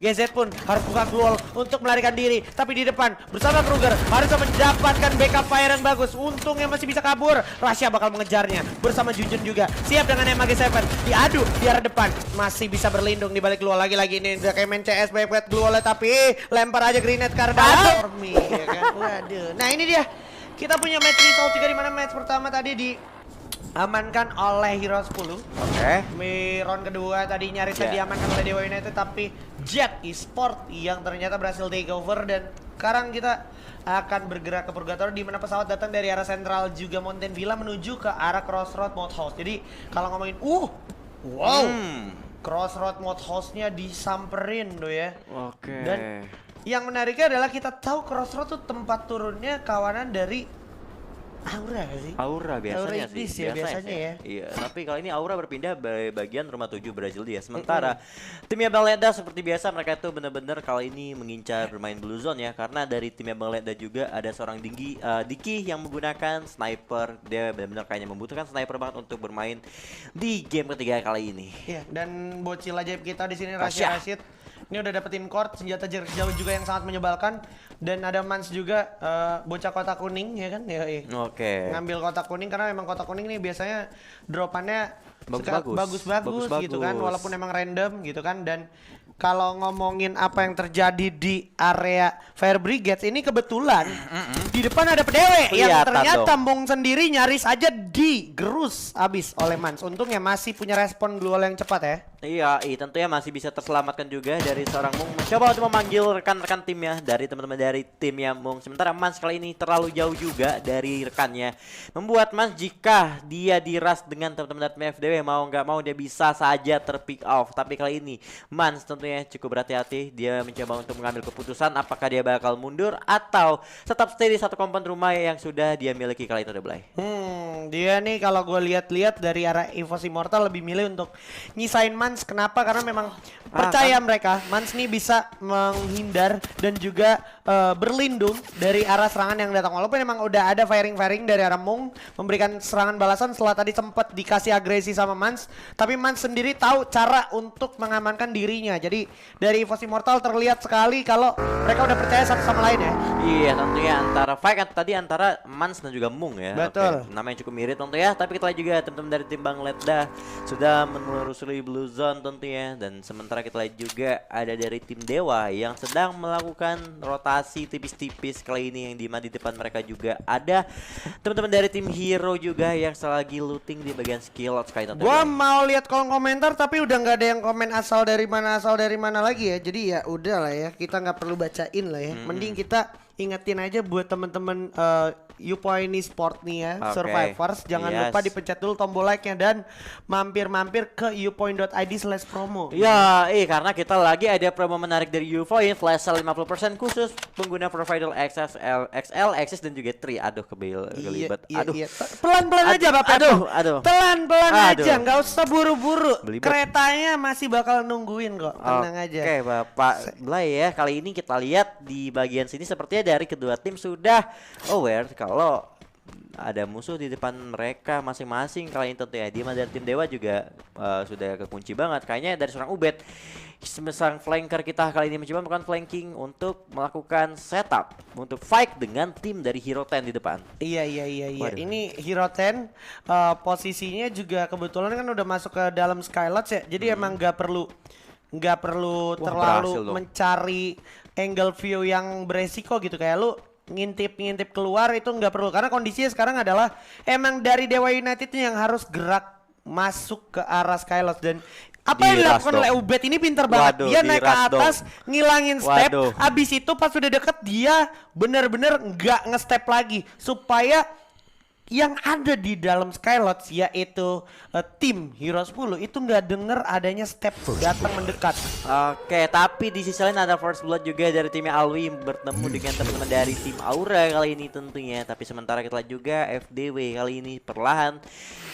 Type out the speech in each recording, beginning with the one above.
GZ pun harus buka gol untuk melarikan diri. Tapi di depan bersama Kruger harus mendapatkan backup fire yang bagus. Untungnya masih bisa kabur. Rasya bakal mengejarnya bersama Junjun juga. Siap dengan MAG7. Diadu di arah depan. Masih bisa berlindung di balik Gluol lagi-lagi ini. Udah kayak main CS banyak Gluol tapi lempar aja grenade karena Army ya kan. Waduh. Nah ini dia. Kita punya match result juga di mana match pertama tadi diamankan oleh Hero 10. Oke. Round kedua tadi nyaris diamankan oleh Dewa United, tapi Jet Esport yang ternyata berhasil take over. Dan sekarang kita akan bergerak ke Purgatory di mana pesawat datang dari arah Central juga Mountain Villa menuju ke arah Crossroad Mode House. Jadi kalau ngomongin Crossroad Mode House-nya disamperin tuh ya. Oke. Dan yang menariknya adalah kita tahu Crossroad tuh tempat turunnya kawanan dari Aura sih? Aura biasanya Aura sih. Iblis ya, biasanya ya. Iya, tapi kali ini Aura berpindah bagian rumah 7 Brazil dia. Sementara timnya Bang Leda seperti biasa mereka itu benar-benar kali ini mengincar bermain Blue Zone ya. Karena dari timnya Bang Leda juga ada seorang Diki yang menggunakan sniper. Dia benar-benar kayaknya membutuhkan sniper banget untuk bermain di game ketiga kali ini. Iya, dan bocil ajaib kita di sini Rasya Rashid. Ini udah dapetin cord, senjata jarak jauh juga yang sangat menyebalkan. Dan ada Mans juga, bocah kotak kuning ya kan? Oke. Ngambil kotak kuning karena memang kotak kuning nih biasanya dropannya bagus-bagus gitu kan. Walaupun emang random gitu kan. Dan kalau ngomongin apa yang terjadi di area Fire Brigade ini kebetulan di depan ada PDW yang ternyata Mong sendiri nyaris aja digerus abis oleh Mans. Untungnya masih punya respon Gluol yang cepat ya. Iya, tentunya masih bisa terselamatkan juga dari seorang Mung. Mencoba untuk memanggil rekan-rekan timnya dari teman-teman dari timnya Mung. Sementara Mans kali ini terlalu jauh juga dari rekannya. Membuat Mans jika dia diras dengan teman-teman dari tim FDW mau nggak mau dia bisa saja terpick off. Tapi kali ini Mans tentunya cukup berhati-hati. Dia mencoba untuk mengambil keputusan apakah dia bakal mundur atau tetap stay di satu komponen rumah yang sudah dia miliki kali itu Blay. Dia nih kalau gue lihat-lihat dari arah EVOS Immortal lebih milih untuk nyisain Mans. Kenapa? Karena memang percaya mereka Mans nih bisa menghindar dan juga berlindung dari arah serangan yang datang. Walaupun memang udah ada firing dari arah Mung memberikan serangan balasan setelah tadi sempat dikasih agresi sama Mans, tapi Mans sendiri tahu cara untuk mengamankan dirinya. Jadi dari EVOS Immortal terlihat sekali kalau mereka udah percaya satu sama lain ya. Iya, tentunya antara fight kan tadi antara Mans dan juga Mung ya. Betul. Namanya cukup mirip tentu ya, tapi kita lihat juga teman-teman dari tim Bang Leda sudah menelusuri Blue Zone tentunya. Dan sementara kita lihat juga ada dari tim Dewa yang sedang melakukan rotasi tipis-tipis kali ini, yang di depan mereka juga ada teman-teman dari tim Hero juga yang selagi looting di bagian skill out sekali. Gua mau lihat kolom komentar tapi udah nggak ada yang komen asal dari mana lagi ya. Jadi ya udah lah ya, kita nggak perlu bacain lah ya. Mending kita ingetin aja buat temen-temen Upoint Sport nih ya, Survivors, jangan lupa dipencet dulu tombol like-nya dan mampir-mampir ke upoint.id/promo. Ya, karena kita lagi ada promo menarik dari Upoint, flash sale 50% khusus pengguna provider XL, Access dan juga Tri. Aduh, kelibet. Iya. Pelan-pelan aja Bapak. Aduh. Pelan-pelan aja, nggak usah buru-buru. Keretanya masih bakal nungguin kok. Tenang aja. Oke, Bapak Blay ya. Kali ini kita lihat di bagian sini sepertinya dari kedua tim sudah aware kalau ada musuh di depan mereka masing-masing. Kali ini tentunya Dima dari tim Dewa juga sudah kekunci banget. Kayaknya dari seorang Ubed, seorang flanker kita kali ini mencoba melakukan flanking untuk melakukan setup untuk fight dengan tim dari Hero 10 di depan. Iya. Ini Hero 10 posisinya juga kebetulan kan udah masuk ke dalam Skylots ya. Jadi emang nggak perlu terlalu mencari angle view yang beresiko gitu, kayak lu ngintip keluar itu nggak perlu, karena kondisinya sekarang adalah emang dari Dewa United yang harus gerak masuk ke arah Skylots. Dan apa yang dilakukan oleh Ubed ini pintar banget. Dia naik ke atas, ngilangin step, abis itu pas udah deket dia bener-bener nggak nge-step lagi supaya yang ada di dalam Skylots yaitu tim Hero 10 itu nggak denger adanya step datang mendekat. Oke, tapi di sisi lain ada First Blood juga dari timnya Alwi bertemu dengan teman-teman dari tim Aura kali ini tentunya. Tapi sementara kita lihat juga FDW kali ini perlahan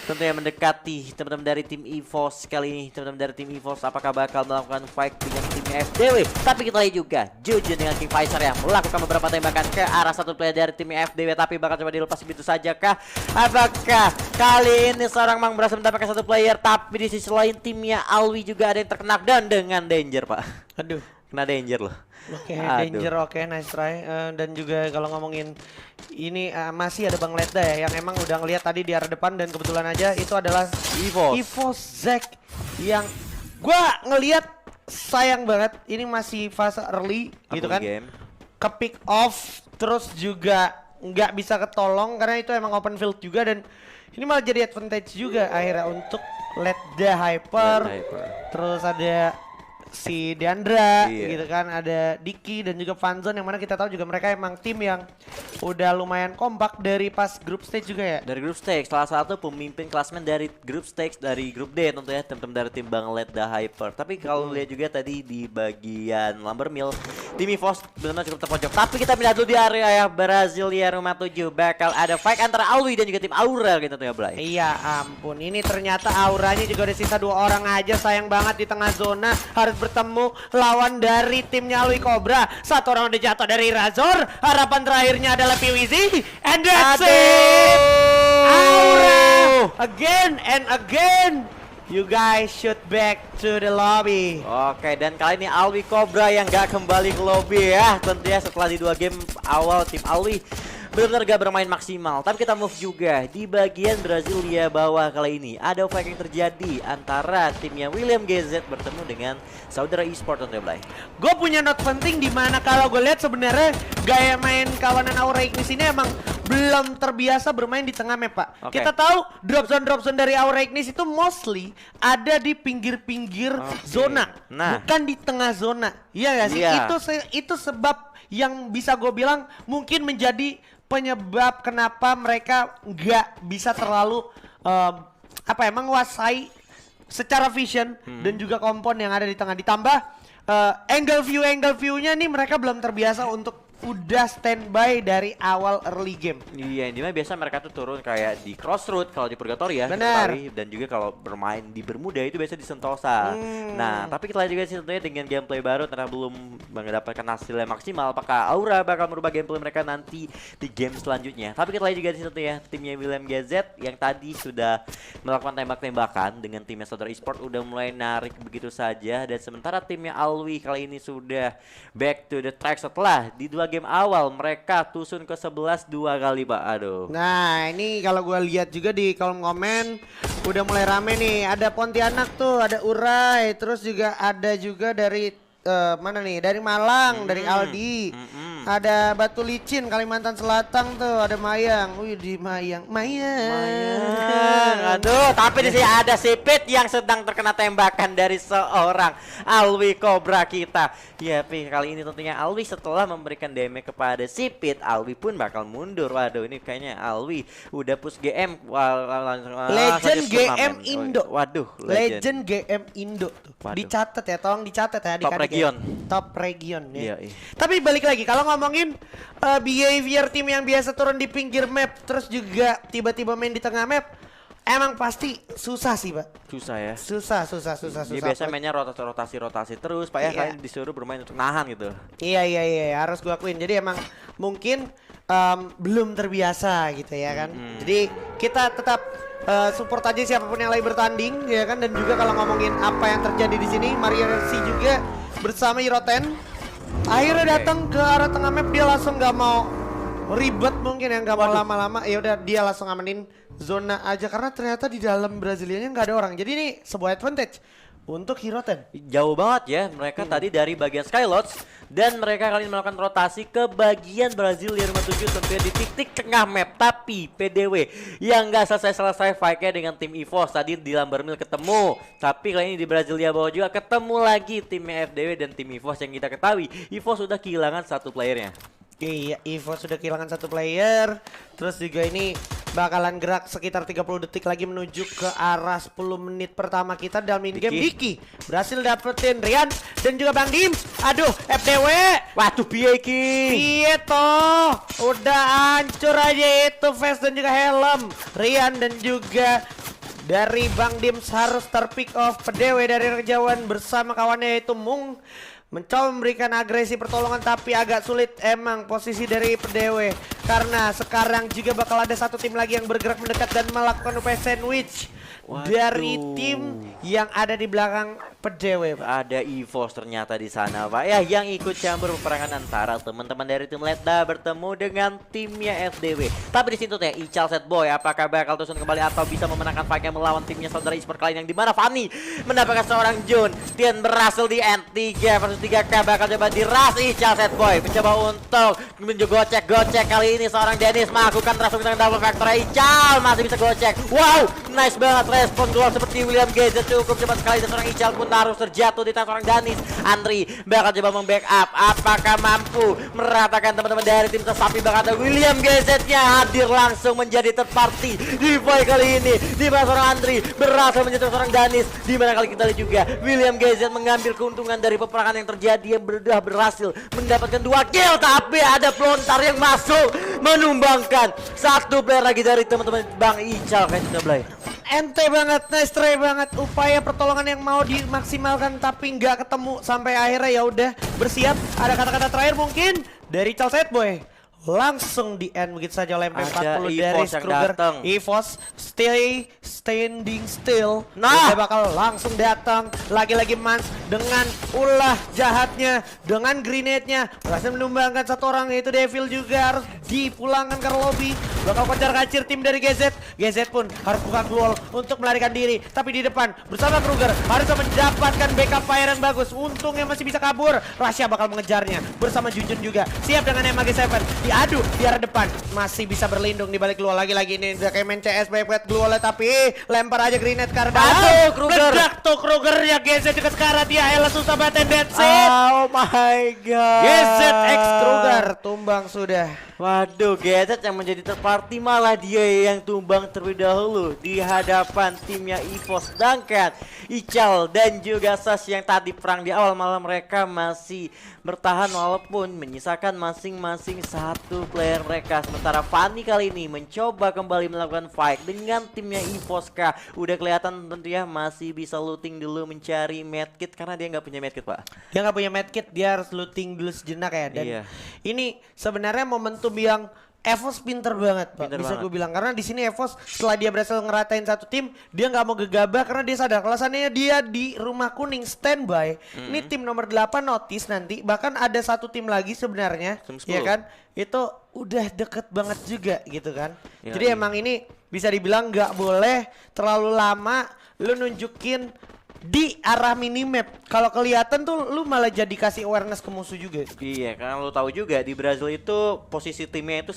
tentunya mendekati teman-teman dari tim EVOS kali ini. Teman-teman dari tim EVOS apakah bakal melakukan fight dengan tim FDW? Tapi kita lihat juga Jujun dengan King Faisal yang melakukan beberapa tembakan ke arah satu player dari tim FDW, tapi bakal coba dilepas begitu saja kah? Apakah kali ini seorang Mang berhasil mendapatkan satu player, tapi di sisi lain timnya Alwi juga ada yang terkena dan dengan danger, Pak. Aduh, Kena danger loh. Oke, danger, oke, nice try. Dan juga kalau ngomongin ini masih ada Bang Ledda ya yang emang udah ngeliat tadi di arah depan dan kebetulan aja itu adalah EVOS Zack yang gua ngeliat sayang banget ini masih fase early gitu kan. Ke pick off terus juga nggak bisa ketolong karena itu emang open field juga dan ini malah jadi advantage juga akhirnya untuk Ledda Hyper. Terus ada si Deandra gitu kan, ada Diki dan juga Fanzone yang mana kita tahu juga mereka emang tim yang udah lumayan kompak dari pas group stage juga ya. Dari group stage, salah satu pemimpin klasmen dari group stage dari grup D tentunya tim-tim dari tim Bang Ledda Hyper. Tapi kalau lihat juga tadi di bagian Lumbermill, tim EVOS benar-benar cukup terpojok. Tapi kita melihat dulu di area ya Brasilia rumah 7 bakal ada fight antara Alwi dan juga tim Aura gitu ya Blay. Iya ampun, ini ternyata Auranya juga ada sisa 2 orang aja, sayang banget di tengah zona harus bertemu lawan dari timnya Alwi Cobra. 1 orang udah jatuh dari Razor, harapan terakhirnya adalah PWZ, and that's it! Aura again and again. You guys shoot back to the lobby. Oke, dan kali ini Alwi Cobra yang gak kembali ke lobby ya. Tentunya setelah di 2 game awal tim Alwi benar-benar gak bermain maksimal. Tapi kita move juga di bagian Brasilia bawah kali ini. Ada fight yang terjadi antara timnya William GZ bertemu dengan Saudara Esport untuk Blay. Gue punya note penting di mana kalau gue lihat sebenarnya gaya main kawanan Aura Ignis ini emang belum terbiasa bermain di tengah map, Pak. Kita tahu drop zone dari Aura Ignis itu mostly ada di pinggir-pinggir zona, bukan di tengah zona. Iya gak sih? Itu sebab yang bisa gue bilang mungkin menjadi penyebab kenapa mereka nggak bisa terlalu menguasai secara vision dan juga kompon yang ada di tengah. Ditambah angle view-nya nih mereka belum terbiasa untuk udah standby dari awal early game. Iya, intinya biasa mereka tuh turun kayak di Crossroad kalau di Purgatory ya. Benar. Dan juga kalau bermain di Bermuda itu biasa di Sentosa. Nah, tapi kita lihat juga sih tentunya dengan gameplay baru karena belum mendapatkan hasil yang maksimal. Apakah Aura bakal merubah gameplay mereka nanti di game selanjutnya? Tapi kita lihat juga di situ ya timnya William GZ yang tadi sudah melakukan tembak-tembakan dengan timnya Saudara Esport udah mulai narik begitu saja. Dan sementara timnya Alwi kali ini sudah back to the track setelah di 2 game awal mereka tusun ke 11 2 kali Pak. Aduh. Nah ini kalau gue lihat juga di kolom komen udah mulai rame nih. Ada Pontianak tuh, ada Urai, terus juga ada juga dari mana nih? Dari Malang, dari Aldi. Ada Batu Licin Kalimantan Selatan tuh, ada Mayang. Wih di Mayang. Aduh, tapi di sini ada Sipit yang sedang terkena tembakan dari seorang Alwi Cobra kita. Ya, kali ini tentunya Alwi setelah memberikan damage kepada Sipit, Alwi pun bakal mundur. Waduh, ini kayaknya Alwi udah push GM. Legend GM Indo. Waduh, Legend GM Indo tuh. Dicatat ya, tolong dicatat ya Top region. Top region ya. Iya. Tapi balik lagi kalau ngomongin behavior tim yang biasa turun di pinggir map terus juga tiba-tiba main di tengah map, emang pasti susah sih, Pak. Susah ya. Susah. Dia biasa mainnya rotasi terus, Pak ya, kalian disuruh bermain untuk nahan gitu. Iya, harus gua akuin. Jadi emang mungkin belum terbiasa gitu ya kan. Jadi kita tetap support aja siapapun yang lagi bertanding ya kan, dan juga kalau ngomongin apa yang terjadi di sini, Mario RC juga bersama Hiroten akhirnya datang ke arah tengah map. Dia langsung nggak mau ribet mungkin ya, nggak mau lama-lama, ya udah dia langsung ngamenin zona aja karena ternyata di dalam Brasilianya nggak ada orang. Jadi ini sebuah advantage untuk Hiroten. Jauh banget ya mereka tadi dari bagian Skylots, dan mereka kali ini melakukan rotasi ke bagian Brasilia rumah 7 tentunya di titik tengah map. Tapi PDW yang nggak selesai fightnya dengan tim EVOS tadi di Lumbermill ketemu, tapi kali ini di Brasilia bawah juga ketemu lagi timnya FDW dan tim EVOS yang kita ketahui EVOS sudah kehilangan 1 playernya. Iya, EVOS sudah kehilangan 1 player. Terus juga ini bakalan gerak sekitar 30 detik lagi menuju ke arah 10 menit pertama kita dalam mini game. Diki berhasil dapetin Rian dan juga Bang Dim. Aduh, FDW. Waduh, piye iki? Piye toh? Udah hancur aja itu face dan juga helm. Rian dan juga dari Bang Dim harus terpick off. PDW dari kejauhan bersama kawannya yaitu Mung mencoba memberikan agresi pertolongan, tapi agak sulit emang posisi dari PDW karena sekarang juga bakal ada 1 tim lagi yang bergerak mendekat dan melakukan upaya sandwich dari tim yang ada di belakang PDW, Pak. Ada EVOS ternyata di sana, Pak. Ya, yang ikut campur peperangan antara teman-teman dari tim Letda bertemu dengan timnya FDW. Tapi di situ teh Ical Set Boy apakah bakal terus kembali atau bisa memenangkan fight-nya melawan timnya saudara e-sport kali ini, yang dimana Fanny mendapatkan seorang Jun. Tian berhasil di end 3 versus 3K, bakal coba diras Ical Set Boy. Mencoba untuk gocek kali ini seorang Dennis melakukan transfer dengan double factor. Ical masih bisa gocek. Wow, nice banget respon gol seperti William GZ, cukup cepat sekali dan seorang Ical pun harus terjatuh di tangan seorang Danis. Andri bakal coba membackup, apakah mampu meratakan teman-teman dari tim Sesapi. Bakal ada William GZ-nya hadir langsung menjadi third party di fight kali ini, di mana seorang Andri berhasil menjadi seorang Danis, di mana kali kita lihat juga William GZ mengambil keuntungan dari peperangan yang terjadi, yang berhasil mendapatkan 2 kill, tapi ada pelontar yang masuk menumbangkan satu player lagi dari teman-teman Bang Ical kayak kita Blay. Ente banget, nice try banget, upaya pertolongan yang mau dimaksimalkan tapi nggak ketemu sampai akhirnya ya udah bersiap. Ada kata-kata terakhir mungkin dari Ical Set Boy. Langsung di end begitu saja oleh MP40 dari Kruger. EVOS standing still. Dia bakal langsung datang. Lagi-lagi Mans dengan ulah jahatnya, dengan grenade-nya berhasil menumbangkan satu orang, yaitu Devil juga harus dipulangkan ke lobby. Bakal kocar-kacir tim dari GZ. GZ pun harus buka gol untuk melarikan diri, tapi di depan bersama Kruger harus mendapatkan backup fire yang bagus. Untungnya masih bisa kabur. Rasya bakal mengejarnya bersama Junjun juga. Siap dengan MG7. Diadu di arah depan, masih bisa berlindung di balik Gluol. Lagi-lagi ini udah kayak main CS banyak Gluol, tapi lempar aja grenade ke arah dalam. Meledak tuh Kruger ya. GZ juga sekarang dia Ella susah banget, that's it. Oh my god. GZ X Kruger tumbang sudah. Waduh, GZ yang menjadi third party malah dia yang tumbang terlebih dahulu di hadapan timnya EVOS. Sedangkan Ical dan juga Sas yang tadi perang di awal, malah mereka masih bertahan walaupun menyisakan masing-masing satu player mereka. Sementara Fanny kali ini mencoba kembali melakukan fight dengan timnya EVOS K. Udah kelihatan tentunya masih bisa looting dulu mencari medkit karena dia nggak punya medkit, Pak. Dia nggak punya medkit, dia harus looting dulu sejenak ya. Dan ini sebenarnya momentum yang EVOS pinter banget, Pak. Bisa gue bilang, karena di sini EVOS setelah dia berhasil ngeratain satu tim, dia nggak mau gegabah karena dia sadar kalau seandainya dia di rumah kuning standby, ini tim nomor 8 notice nanti, bahkan ada satu tim lagi sebenarnya, ya kan? Itu udah deket banget juga gitu kan. Jadi emang ini bisa dibilang nggak boleh terlalu lama lu nunjukin di arah minimap. Kalau kelihatan tuh lu malah jadi kasih awareness ke musuh juga. Iya, karena lu tahu juga di Brazil itu posisi timnya itu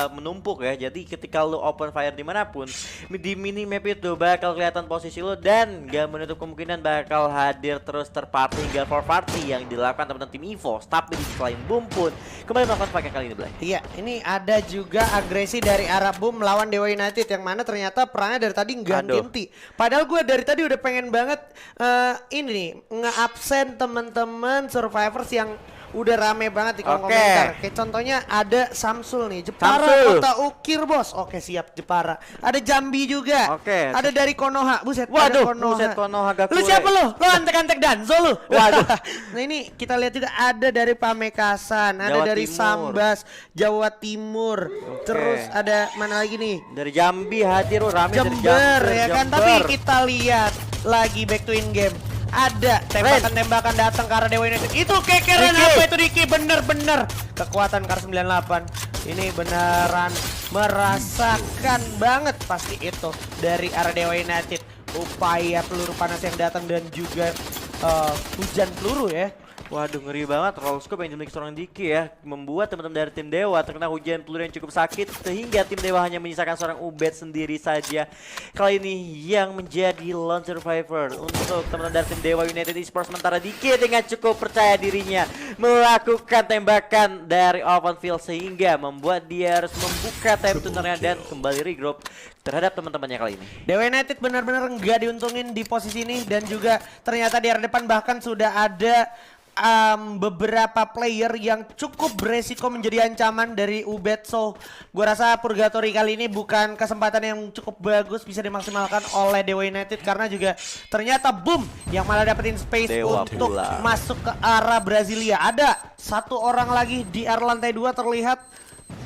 menumpuk ya. Jadi ketika lu open fire dimanapun di minimap itu bakal kelihatan posisi lu, dan gak menutup kemungkinan bakal hadir terus terparty hingga for party yang dilakukan teman-teman tim EVOS. Tapi di selain Boom pun kembali melakukan pakai kali ini, Blay. Iya, ini ada juga agresi dari arah Boom melawan Dewa United, yang mana ternyata perangnya dari tadi ganti. Padahal gue dari tadi udah pengen banget ini nih nge-absen teman-teman survivors yang udah rame banget di kolom komentar. Kayak contohnya ada Samsul nih, Jepara Kota Ukir, bos. Oke, siap Jepara. Ada Jambi juga. Ada dari Konoha. Buset. Waduh, buset Konoha Gakure. Lu siapa lu? Lu antek-antek Danzo lu. Waduh. Nah ini kita lihat juga ada dari Pamekasan, ada dari Sambas, Jawa Timur. Terus ada mana lagi nih? Dari Jambi hadir, rame Jember, dari Jember ya kan. Tapi kita lihat lagi back to in game. Ada tembakan-tembakan datang ke arah Dewa United. Itu kekeran apa itu, Diki? Bener-bener kekuatan Kar 98. Ini beneran merasakan banget pasti itu dari arah Dewa United. Upaya peluru panas yang datang dan juga hujan peluru ya. Waduh, ngeri banget. Roll scope yang dimiliki seorang Diki ya, membuat teman-teman dari tim Dewa terkena hujan peluru yang cukup sakit, sehingga tim Dewa hanya menyisakan seorang Ubed sendiri saja kali ini yang menjadi lone survivor untuk teman-teman dari tim Dewa United Esports. Sementara Diki dengan cukup percaya dirinya melakukan tembakan dari open field sehingga membuat dia harus membuka time tunernya dan kembali regroup terhadap teman-temannya kali ini. Dewa United benar-benar nggak diuntungin di posisi ini, dan juga ternyata di arah depan bahkan sudah ada beberapa player yang cukup beresiko menjadi ancaman dari Ubed. So gua rasa Purgatory kali ini bukan kesempatan yang cukup bagus bisa dimaksimalkan oleh Dewa United, karena juga ternyata Boom yang malah dapetin space untuk masuk ke arah Brasilia. Ada satu orang lagi di area lantai 2 terlihat.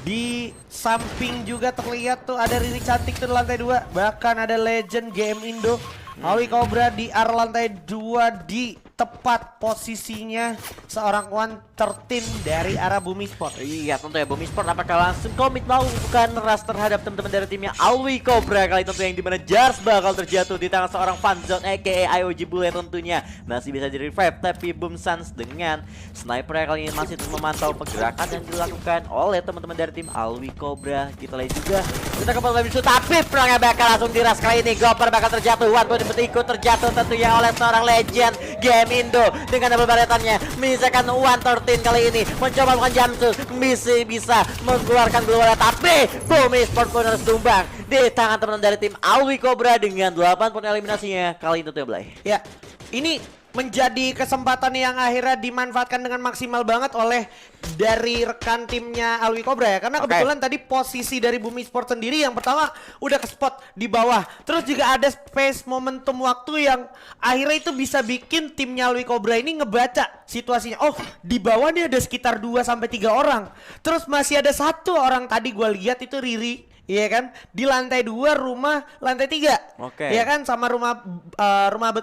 Di samping juga terlihat tuh ada Riri cantik tuh di lantai 2. Bahkan ada legend GM Indo Alwi Cobra di area lantai 2 di tepat posisinya seorang one tertin dari arah Bumi Sport. Iya, tentu ya Bumi Sport apakah langsung komit mau bukan ras terhadap teman-teman dari timnya Alwi Cobra kali tentu yang dimana Jars bakal terjatuh di tangan seorang Fanzone aka IOG Bule tentunya masih bisa di revive, tapi Boom Sans dengan sniper kali ini masih terus memantau pergerakan yang dilakukan oleh teman-teman dari tim Alwi Cobra. Kita lihat juga kita kembali lebih sulit, tapi perangnya bakal langsung diras kali ini. Gopper bakal terjatuh, One Point ikut terjatuh tentunya oleh seorang legend Game Indo dengan double baretannya menyisakan 113 kali ini mencoba melakukan jumpsuit, bisa mengeluarkan global, tapi Bumi Sport pun harus tumbang di tangan teman dari tim Alwi Cobra dengan 8 poin eliminasinya kali itu Blay. Ya, ini menjadi kesempatan yang akhirnya dimanfaatkan dengan maksimal banget oleh dari rekan timnya Alwi Cobra ya, karena kebetulan tadi posisi dari Bumi Sport sendiri yang pertama udah ke spot di bawah, terus juga ada space momentum waktu yang akhirnya itu bisa bikin timnya Alwi Cobra ini ngebaca situasinya. Oh, di bawah nih ada sekitar 2-3 orang, terus masih ada satu orang tadi gue lihat itu Riri. Iya kan, di lantai 2 rumah lantai 3. Iya kan, sama rumah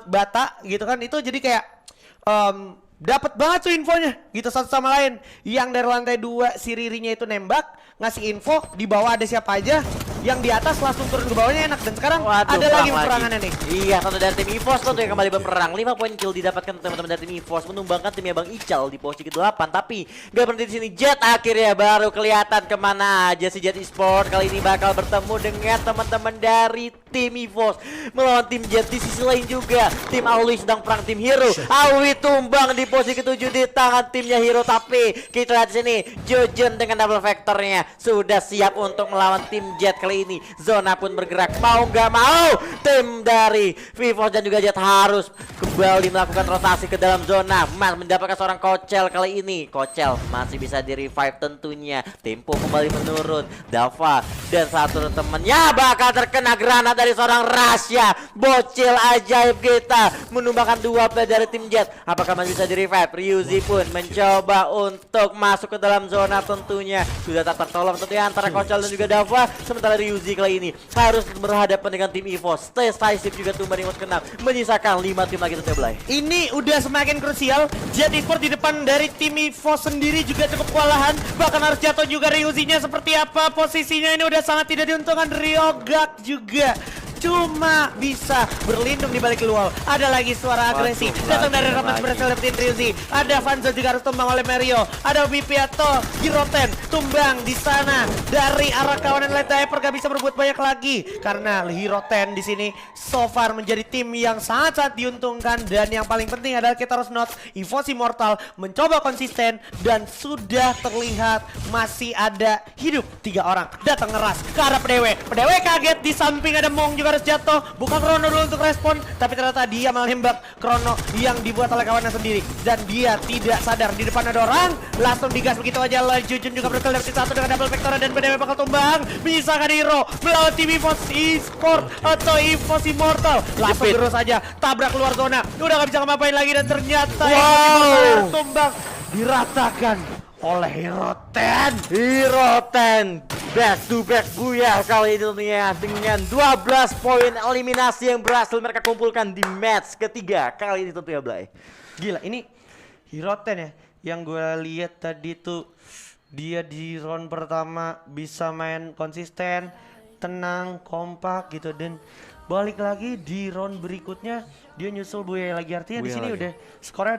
bata gitu kan, itu jadi kayak dapat banget tuh infonya gitu satu sama lain. Yang dari lantai 2 si Ririnya itu nembak, ngasih info di bawah ada siapa aja, yang di atas langsung turun ke bawahnya enak. Dan sekarang ada lagi peperangannya nih. Iya, satu dari tim EVOS tuh yang kembali berperang. 5 poin kill didapatkan teman-teman dari tim EVOS, menumbangkan timnya Bang Ical di posisi ke-8. Tapi gak berhenti di sini, Jet akhirnya baru kelihatan kemana aja si Jet Esport. Kali ini bakal bertemu dengan teman-teman dari tim EVOS melawan tim Jet. Di sisi lain juga tim Alwi sedang perang tim Hero. Alwi tumbang di posisi ke-7 di tangan timnya Hero, tapi kita lihat di sini Jujun dengan double vectornya sudah siap untuk melawan tim Jet kali ini. Zona pun bergerak, mau nggak mau tim dari Vivos dan juga Jet harus kembali melakukan rotasi ke dalam zona. Mendapatkan seorang Kocel kali ini. Kocel masih bisa di revive tentunya. Tempo kembali menurun. Dava dan satu temannya bakal terkena granat dari seorang Rasya. Bocil ajaib kita menumbangkan 2 player dari tim Jet. Apakah masih bisa di revive? Ryuzi pun mencoba untuk masuk ke dalam zona tentunya. Sudah tak tertolong tentunya antara Kocel dan juga Dava. Sementara Ryuzi kali ini harus berhadapan dengan tim EVOS. Decisive juga tumbang di ke-6, menyisakan 5 tim lagi tentunya Blay. Ini udah semakin krusial. Jet Esport di depan dari tim EVOS sendiri juga cukup kewalahan, bahkan harus jatuh juga. Ryuzi-nya seperti apa posisinya ini udah sangat tidak diuntungkan. Ryogak juga cuma bisa berlindung di balik luar. Ada lagi suara agresi datang dari Ramas berhasil dapetin Ryuzi. Ada Vanzo juga harus tumbang oleh Mario. Ada Bipiato, Giroten tumbang di sana dari arah kawanan Light Diver. Gak bisa berbuat banyak lagi karena Giroten di sini so far menjadi tim yang sangat diuntungkan. Dan yang paling penting adalah kita harus note EVOS Immortal mencoba konsisten dan sudah terlihat masih ada hidup 3 orang. Datang ngeras ke arah PDW. PDW kaget, di samping ada Mong juga harus jatuh. Bukan Krono dulu untuk respon, tapi ternyata dia malah nembak Krono yang dibuat oleh kawannya sendiri. Dan dia tidak sadar di depan ada orang, langsung digas begitu aja. Jujun juga berkel dari satu dengan double vector dan PDW bakal tumbang. Menyisakan Hero melawan tim EVOS Esport atau EVOS Immortal. Langsung terus aja tabrak keluar zona. Udah gak bisa ngapain lagi dan ternyata tumbang diratakan oleh Hiroten. Back to back Booyah kali ini tentunya dengan 12 poin eliminasi yang berhasil mereka kumpulkan di match ketiga kali ini tentunya Blay. Gila, ini Hiroten ya yang gue lihat tadi tuh, dia di round pertama bisa main konsisten, tenang, kompak gitu, dan balik lagi di round berikutnya dia nyusul Booyah lagi. Artinya di sini udah skornya